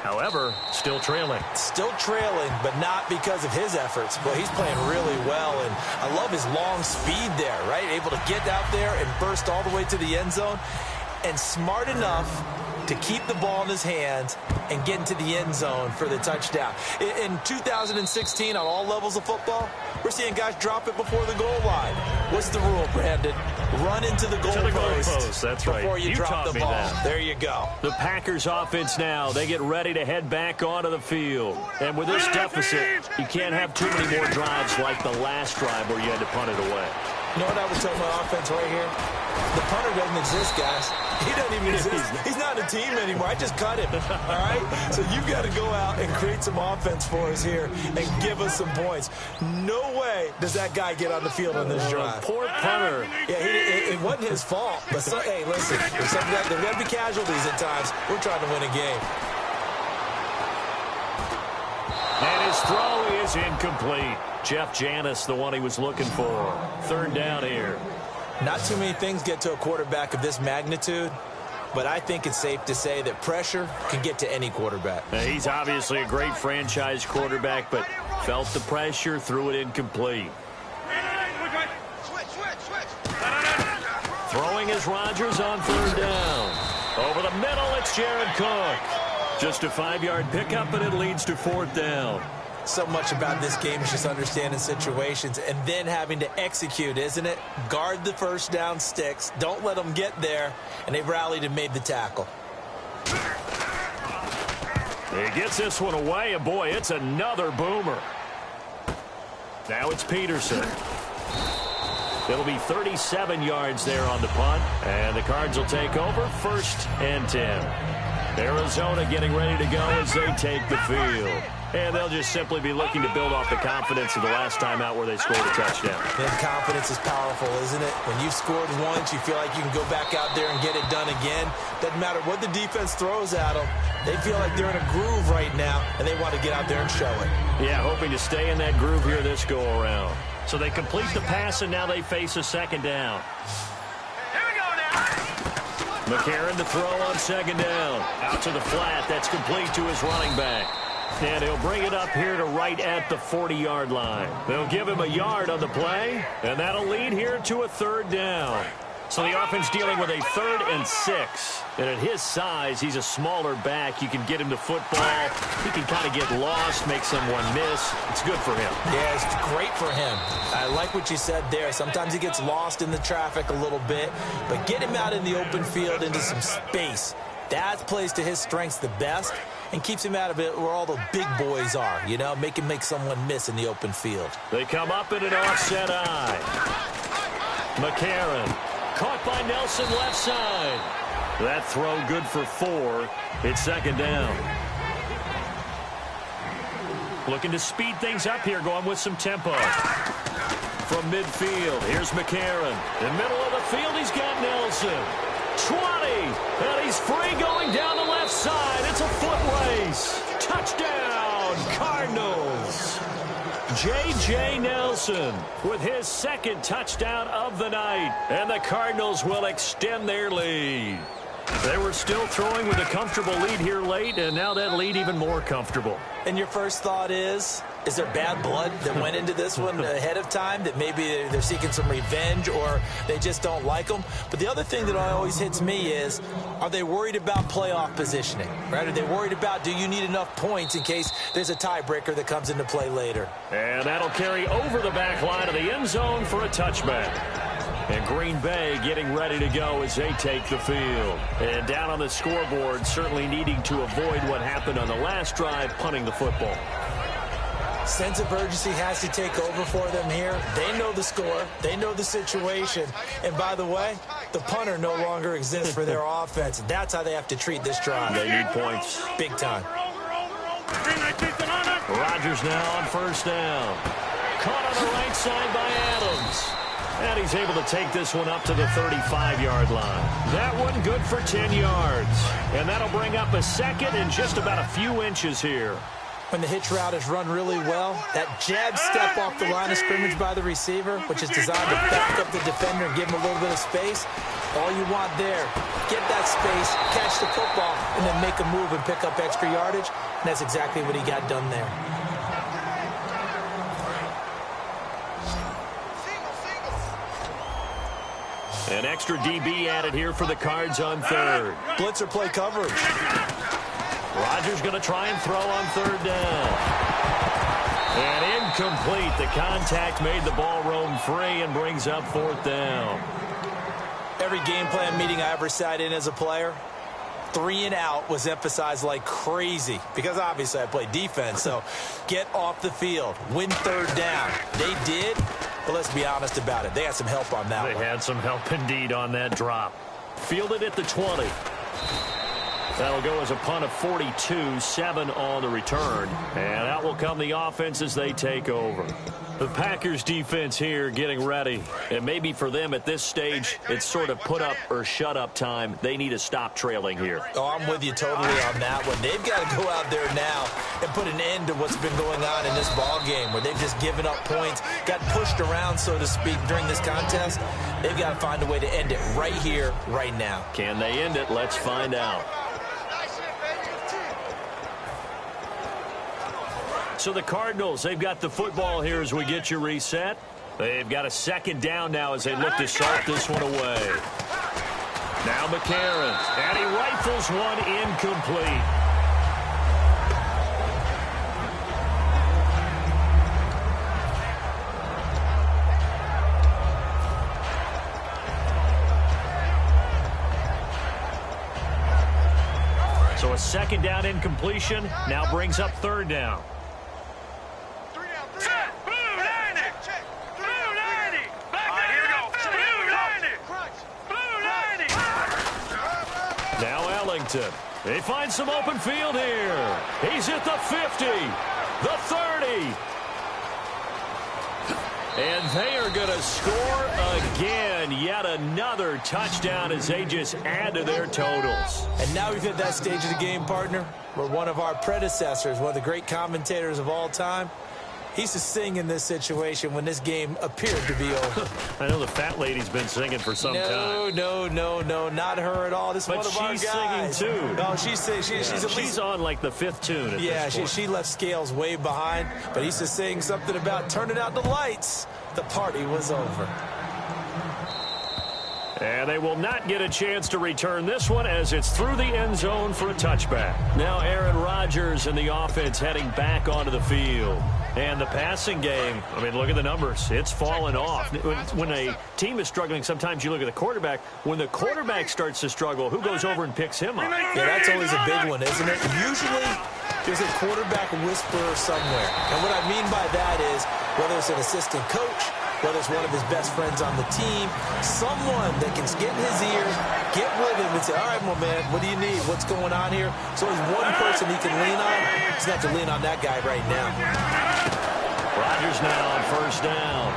However, still trailing. Still trailing, but not because of his efforts. But he's playing really well, and I love his long speed there, right? Able to get out there and burst all the way to the end zone, and smart enough to keep the ball in his hands and get into the end zone for the touchdown. In 2016, on all levels of football, we're seeing guys drop it before the goal line. What's the rule, Brandon? Run into the goal post. That's right. Before you drop the ball. That. There you go. The Packers offense now. They get ready to head back onto the field. And with this deficit, you can't have too many more drives like the last drive where you had to punt it away. You know what I would tell my offense right here? The punter doesn't exist, guys. He doesn't even exist. He's not a team anymore. I just cut him, all right? So you've got to go out and create some offense for us here and give us some points. No way does that guy get on the field on this drive. Poor punter. Yeah, it wasn't his fault. But, hey, listen, there's got to be casualties at times. We're trying to win a game. And his throw is incomplete. Jeff Janis, the one he was looking for. Third down here. Not too many things get to a quarterback of this magnitude, but I think it's safe to say that pressure can get to any quarterback. Now, he's obviously a great franchise quarterback, but felt the pressure, threw it incomplete. Throwing is Rodgers on third down. Over the middle, it's Jared Cook. Just a 5-yard pickup, and it leads to fourth down. So much about this game is just understanding situations and then having to execute, isn't it? Guard the first down sticks. Don't let them get there. And they rallied and made the tackle. He gets this one away, and boy, it's another boomer. Now it's Peterson. It'll be 37 yards there on the punt, and the Cards will take over 1st and 10. Arizona getting ready to go as they take the field. And they'll just simply be looking to build off the confidence of the last time out where they scored a touchdown. And confidence is powerful, isn't it? When you've scored once, you feel like you can go back out there and get it done again. Doesn't matter what the defense throws at them. They feel like they're in a groove right now, and they want to get out there and show it. Yeah, hoping to stay in that groove here this go-around. So they complete the pass, and now they face a second down. Here we go now. McCarron to throw on second down. Out to the flat. That's complete to his running back. And he'll bring it up here to right at the 40-yard line. They'll give him a yard on the play, and that'll lead here to a third down. So the offense dealing with a 3rd and 6. And at his size, he's a smaller back. You can get him to football. He can kind of get lost, make someone miss. It's good for him. Yeah, it's great for him. I like what you said there. Sometimes he gets lost in the traffic a little bit, but get him out in the open field into some space. That plays to his strengths the best and keeps him out of it where all the big boys are, you know, make him make someone miss in the open field. They come up in an offset eye. McCarron caught by Nelson left side. That throw good for 4. It's second down. Looking to speed things up here, going with some tempo. From midfield, here's McCarron. In middle of the field, he's got Nelson. 20, and he's free going down the left side. It's a foot race. Touchdown, Cardinals. J.J. Nelson with his second touchdown of the night, and the Cardinals will extend their lead. They were still throwing with a comfortable lead here late, and now that lead even more comfortable. And your first thought is there bad blood that went into this one ahead of time, that maybe they're seeking some revenge or they just don't like them? But the other thing that always hits me is, are they worried about playoff positioning, right? Are they worried about, do you need enough points in case there's a tiebreaker that comes into play later? And that'll carry over the back line of the end zone for a touchback. And Green Bay getting ready to go as they take the field. And down on the scoreboard, certainly needing to avoid what happened on the last drive, punting the football. Sense of urgency has to take over for them here. They know the score. They know the situation. And by the way, the punter no longer exists for their offense. That's how they have to treat this drive. They need points. Big time. Rodgers now on first down. Caught on the right side by Adams. And he's able to take this one up to the 35-yard line. That one good for 10 yards. And that'll bring up a second and just about a few inches here. When the hitch route is run really well, that jab step off the line of scrimmage by the receiver, which is designed to back up the defender and give him a little bit of space, all you want there, get that space, catch the football, and then make a move and pick up extra yardage. And that's exactly what he got done there. An extra DB added here for the Cards on third. Blitzer play coverage. Rodgers going to try and throw on third down. And incomplete. The contact made the ball roam free and brings up fourth down. Every game plan meeting I ever sat in as a player, 3 and out was emphasized like crazy because obviously I played defense. So get off the field, win third down. They did, but let's be honest about it. They had some help on that one. They had some help indeed on that drop. Fielded at the 20. That'll go as a punt of 42, 7 on the return. And out will come the offense as they take over. The Packers defense here getting ready. And maybe for them at this stage, it's sort of put up or shut up time. They need to stop trailing here. Oh, I'm with you totally on that one. They've got to go out there now and put an end to what's been going on in this ball game where they've just given up points, got pushed around, so to speak, during this contest. They've got to find a way to end it right here, right now. Can they end it? Let's find out. So the Cardinals, they've got the football here as we get you reset. They've got a second down now as they look to salt this one away. Now McCarron, and he rifles one incomplete. So a second down incompletion now brings up third down. They find some open field here. He's at the 50, the 30. And they are going to score again. Yet another touchdown as they just add to their totals. And now we've hit that stage of the game, partner, where one of our predecessors, one of the great commentators of all time, he used to sing in this situation when this game appeared to be over. I know the fat lady's been singing for some time. No, not her at all. This is one of our guys. But she's singing, too. No, she's on like the 5th tune at this point. She left Scales way behind, but he used to sing something about turning out the lights. The party was over. And they will not get a chance to return this one as it's through the end zone for a touchback. Now Aaron Rodgers and the offense heading back onto the field. And the passing game, I mean, look at the numbers. It's fallen off. When a team is struggling, sometimes you look at the quarterback. When the quarterback starts to struggle, who goes over and picks him up? Yeah, that's always a big one, isn't it? Usually there's a quarterback whisperer somewhere. And what I mean by that is whether it's an assistant coach, whether it's one of his best friends on the team, someone that can get in his ear, get with him and say, all right, my man, what do you need? What's going on here? So there's one person he can lean on. He's going to have to lean on that guy right now. Rodgers now on first down.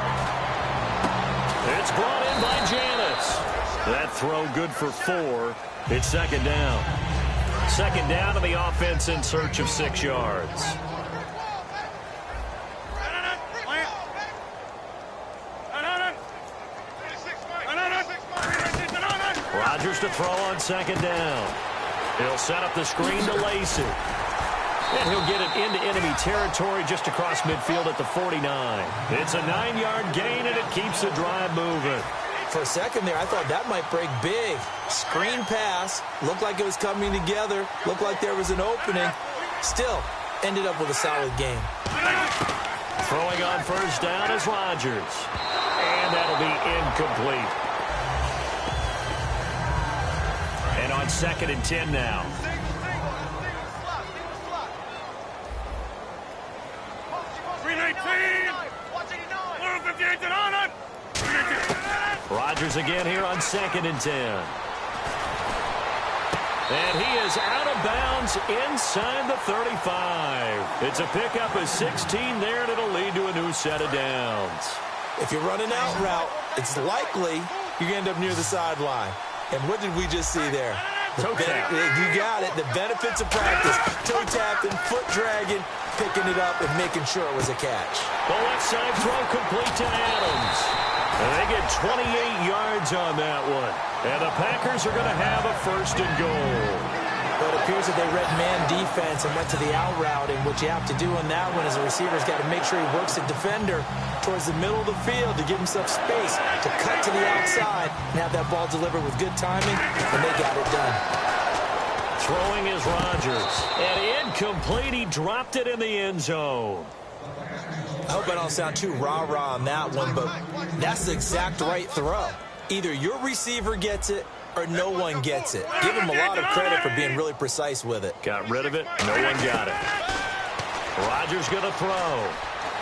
It's brought in by Janis. That throw good for 4. It's second down. Second down to the offense in search of 6 yards. Rodgers to throw on second down. He'll set up the screen to Lacey. And he'll get it into enemy territory just across midfield at the 49. It's a 9-yard gain, and it keeps the drive moving. For a second there, I thought that might break big. Screen pass. Looked like it was coming together. Looked like there was an opening. Still, ended up with a solid game. Throwing on first down is Rodgers. And that'll be incomplete. And on 2nd and 10 now. 319. Rodgers again here on 2nd and 10. And he is out of bounds inside the 35. It's a pickup of 16 there, and it'll lead to a new set of downs. If you're running out route, it's likely you're going to end up near the sideline. And what did we just see there? Toe tap. You got it. The benefits of practice. Toe tapping, foot dragging, picking it up, and making sure it was a catch. The left side throw complete to Adams. And they get 28 yards on that one. And the Packers are going to have a 1st and goal. But it appears that they read man defense and went to the out route. And what you have to do on that one is a receiver's got to make sure he works the defender towards the middle of the field to give himself space to cut to the outside and have that ball delivered with good timing, and they got it done. Throwing is Rodgers. And incomplete. He dropped it in the end zone. I hope I don't sound too rah-rah on that one, but that's the exact right throw. Either your receiver gets it or no one gets it. Give him a lot of credit for being really precise with it. Got rid of it. No one got it. Rodgers going to throw.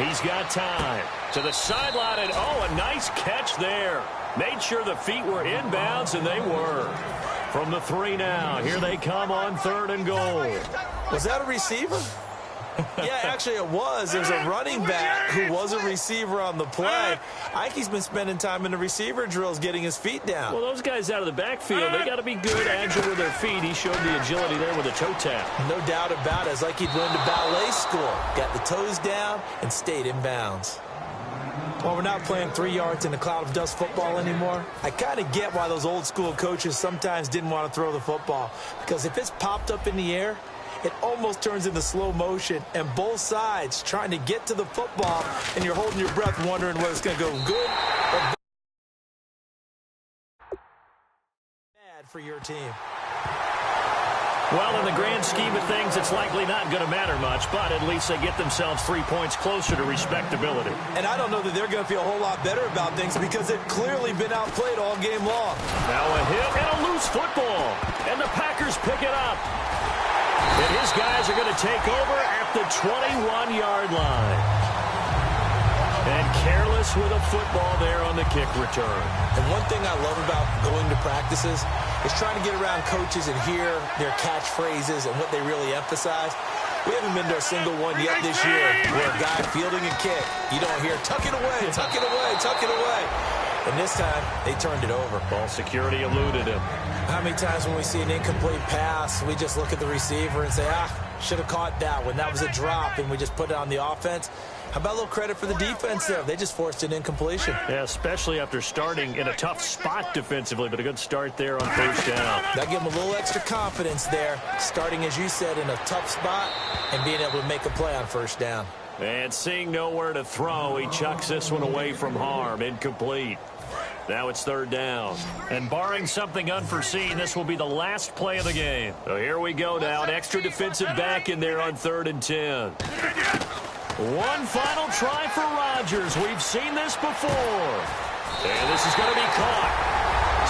He's got time. To the sideline, and oh, a nice catch there. Made sure the feet were inbounds, and they were. From the 3 now, here they come on 3rd and goal. Was that a receiver? Yeah, actually it was. There's a running back who was a receiver on the play. Ike's been spending time in the receiver drills getting his feet down. Well, those guys out of the backfield, they got to be good, agile with their feet. He showed the agility there with a toe tap. No doubt about it. It's like he'd learned to ballet school. Got the toes down and stayed in bounds. While we're not playing 3 yards in a cloud of dust football anymore, I kind of get why those old school coaches sometimes didn't want to throw the football. Because if it's popped up in the air, it almost turns into slow motion, and both sides trying to get to the football, and you're holding your breath wondering whether it's going to go good or bad for your team. Well, in the grand scheme of things, it's likely not going to matter much, but at least they get themselves 3 points closer to respectability. And I don't know that they're going to feel a whole lot better about things because they've clearly been outplayed all game long. Now a hit and a loose football, and the Packers pick it up. And his guys are going to take over at the 21-yard line. And careless with a football there on the kick return. And one thing I love about going to practices is trying to get around coaches and hear their catchphrases and what they really emphasize. We haven't been to a single one yet this year where a guy fielding a kick, you don't hear, tuck it away, tuck it away, tuck it away. And this time, they turned it over. Ball security eluded him. How many times when we see an incomplete pass, we just look at the receiver and say, should have caught that one. That was a drop, and we just put it on the offense. How about a little credit for the defense there? They just forced an incompletion. Yeah, especially after starting in a tough spot defensively, but a good start there on 1st down. That gave them a little extra confidence there, starting, as you said, in a tough spot and being able to make a play on 1st down. And seeing nowhere to throw, he chucks this one away from harm. Incomplete. Now it's 3rd down. And barring something unforeseen, this will be the last play of the game. So here we go now. An extra defensive back in there on 3rd and 10. One final try for Rodgers. We've seen this before. And this is going to be caught.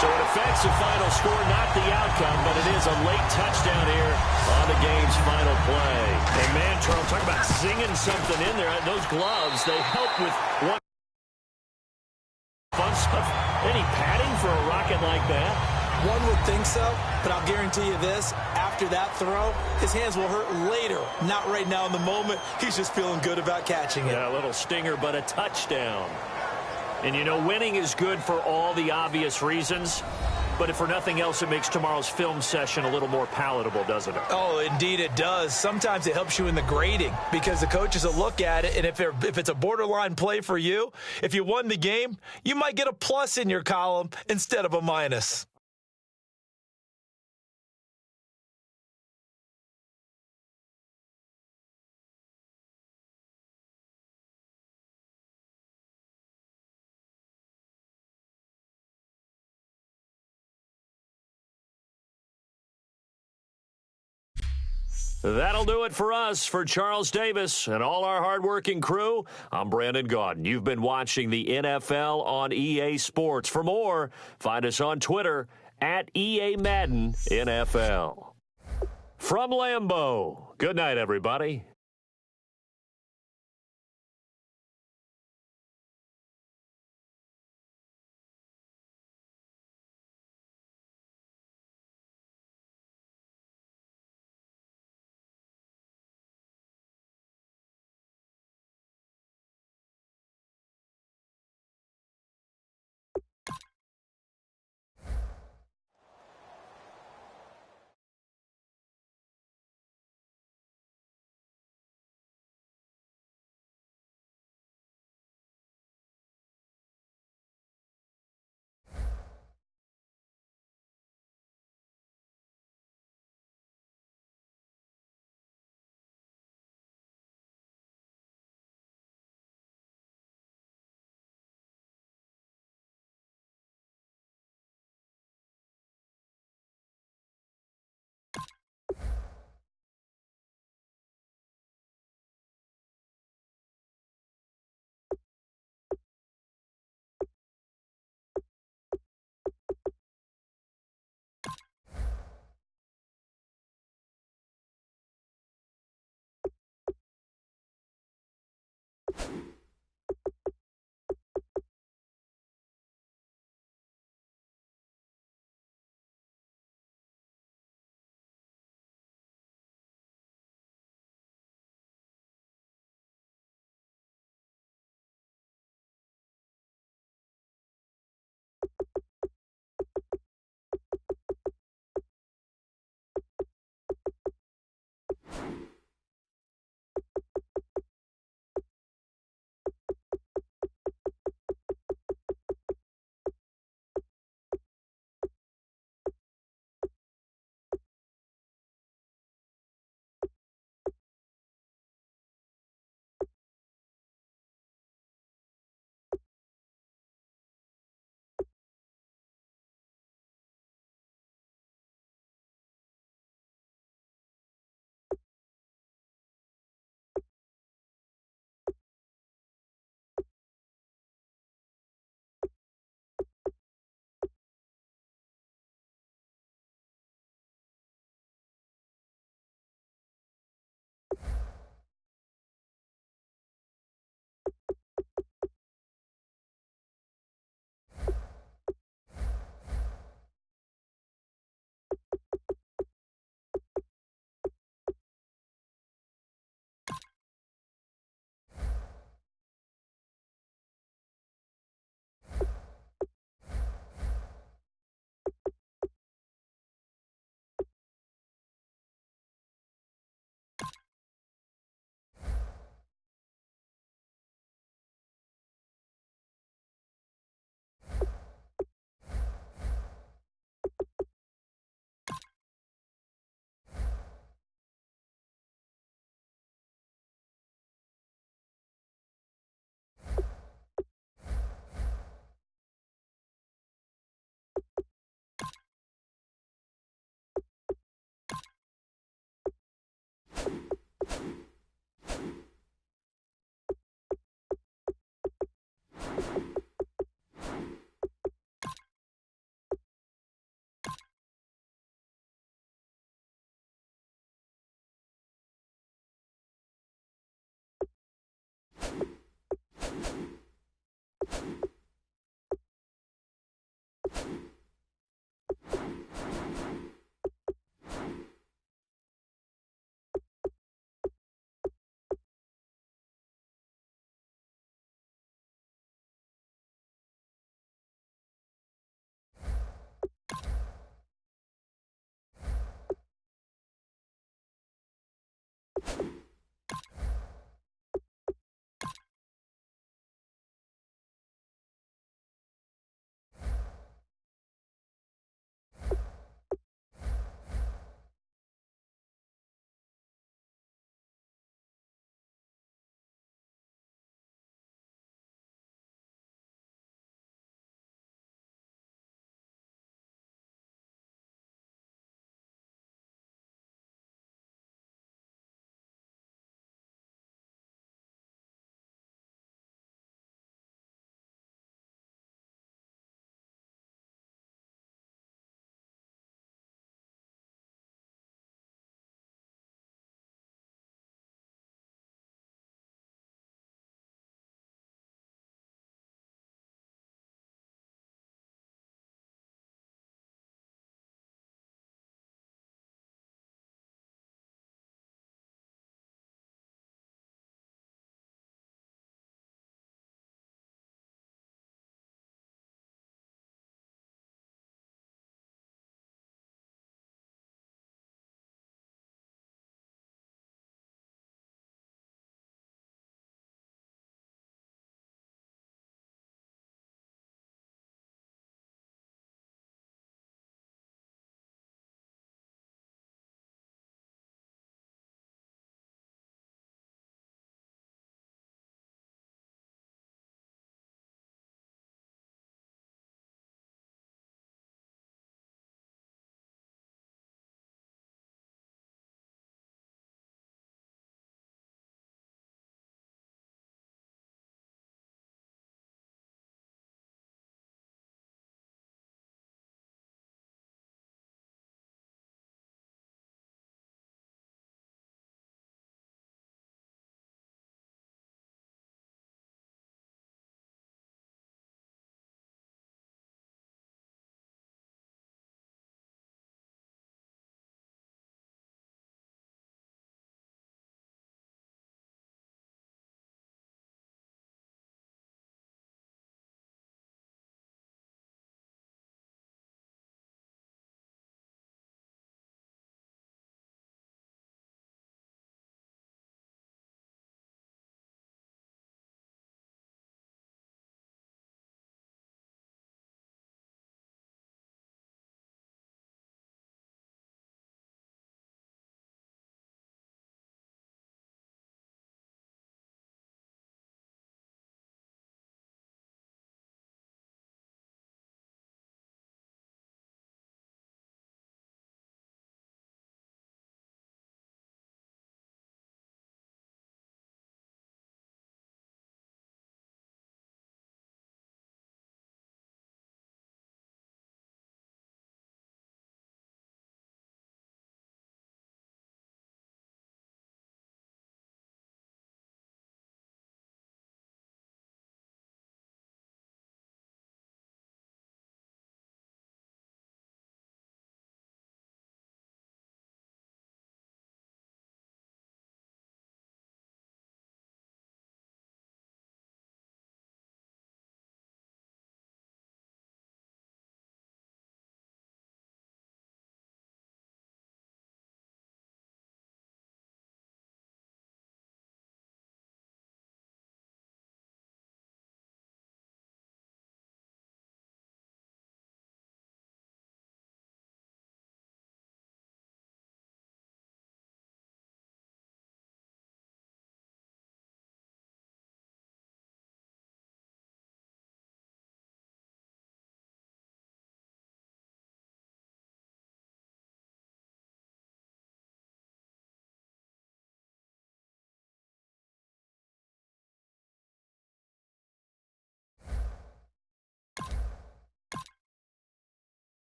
So it affects the final score, not the outcome, but it is a late touchdown here on the game's final play. And man, Charles, talk about singing something in there. Those gloves, they help with one fun stuff. Any padding for a rocket like that? One would think so, but I'll guarantee you this. After that throw, his hands will hurt later. Not right now in the moment. He's just feeling good about catching it. Yeah, a little stinger, but a touchdown. And, you know, winning is good for all the obvious reasons. But if for nothing else, it makes tomorrow's film session a little more palatable, doesn't it? Oh, indeed it does. Sometimes it helps you in the grading because the coaches will look at it, and if it's a borderline play for you, if you won the game, you might get a plus in your column instead of a minus. That'll do it for us. For Charles Davis and all our hardworking crew, I'm Brandon Gaudin. You've been watching the NFL on EA Sports. For more, find us on Twitter at EA Madden NFL. From Lambeau, good night, everybody.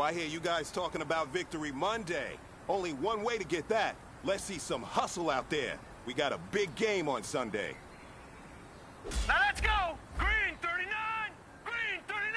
I hear you guys talking about Victory Monday. Only one way to get that. Let's see some hustle out there. We got a big game on Sunday. Now let's go! Green 39! Green 39!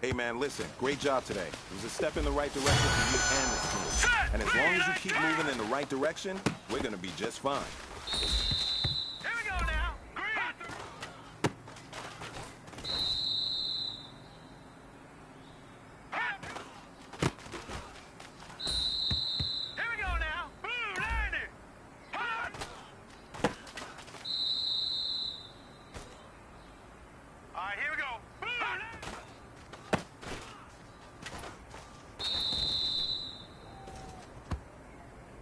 Hey, man, listen, great job today. It was a step in the right direction for you and this team. And as long as you keep moving in the right direction, we're going to be just fine. Here we go now. Green. Here we go now. Blue 90. Hot. All right, here we go. Blue 90.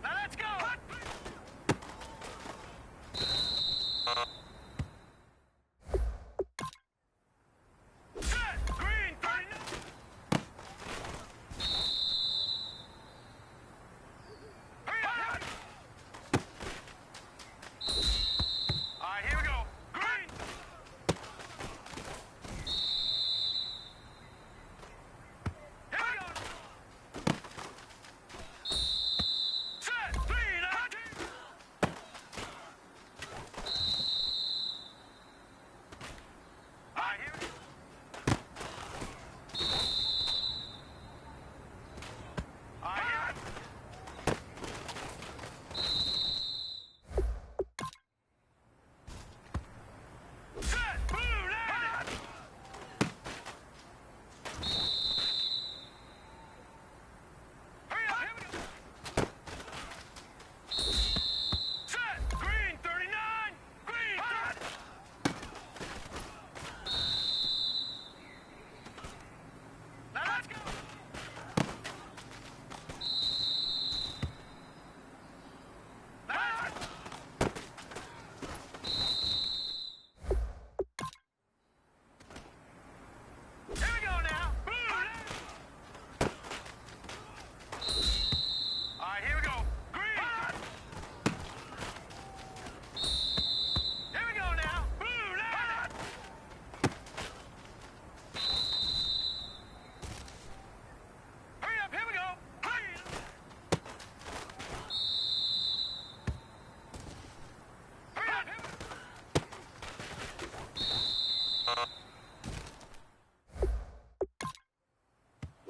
Now let's go. Set. Green 39. Hurry up. All right, here we go. Green. Here we go. Set. Green. All right, here we go. All right, here we go. Set. Blue 90. Hurry up. Here we go. Set. Green 39. Green 30. Now let's go. Now let's go. Here we go now. Blue 90. All right, here we go. Green. Here we go now. Blue 90. Hurry up, here we go. Green. Hurry up, here we go.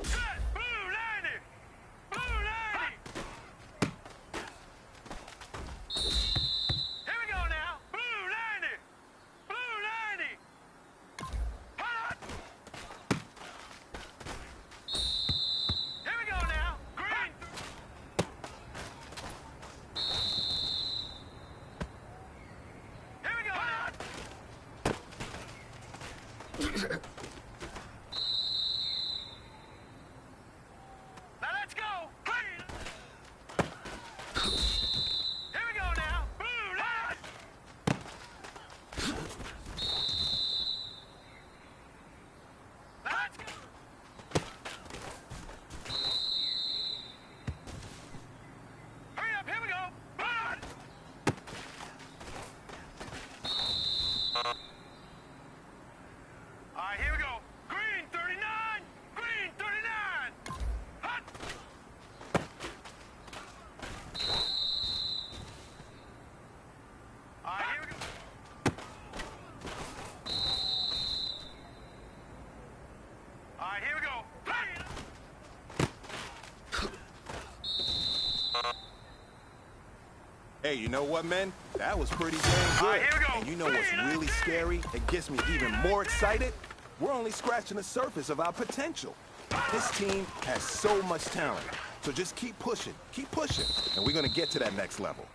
Set. Blue 90. Blue 90. Here we go now. Blue 90. Blue 90. Hot. Here we go now. Green. Here we go now. Now let's go. Green. Here we go now. Blue 90. Now let's go. Hurry up, here we go. Blood. All right, here we go. Green 39. Green 39. Hot. All right, here we go. All right, here we go. Green. Hey, you know what, man? That was pretty dang good. All right, here we go. And you know what's Green, really scary and gets me even more excited? We're only scratching the surface of our potential. This team has so much talent. So just keep pushing, and we're going to get to that next level.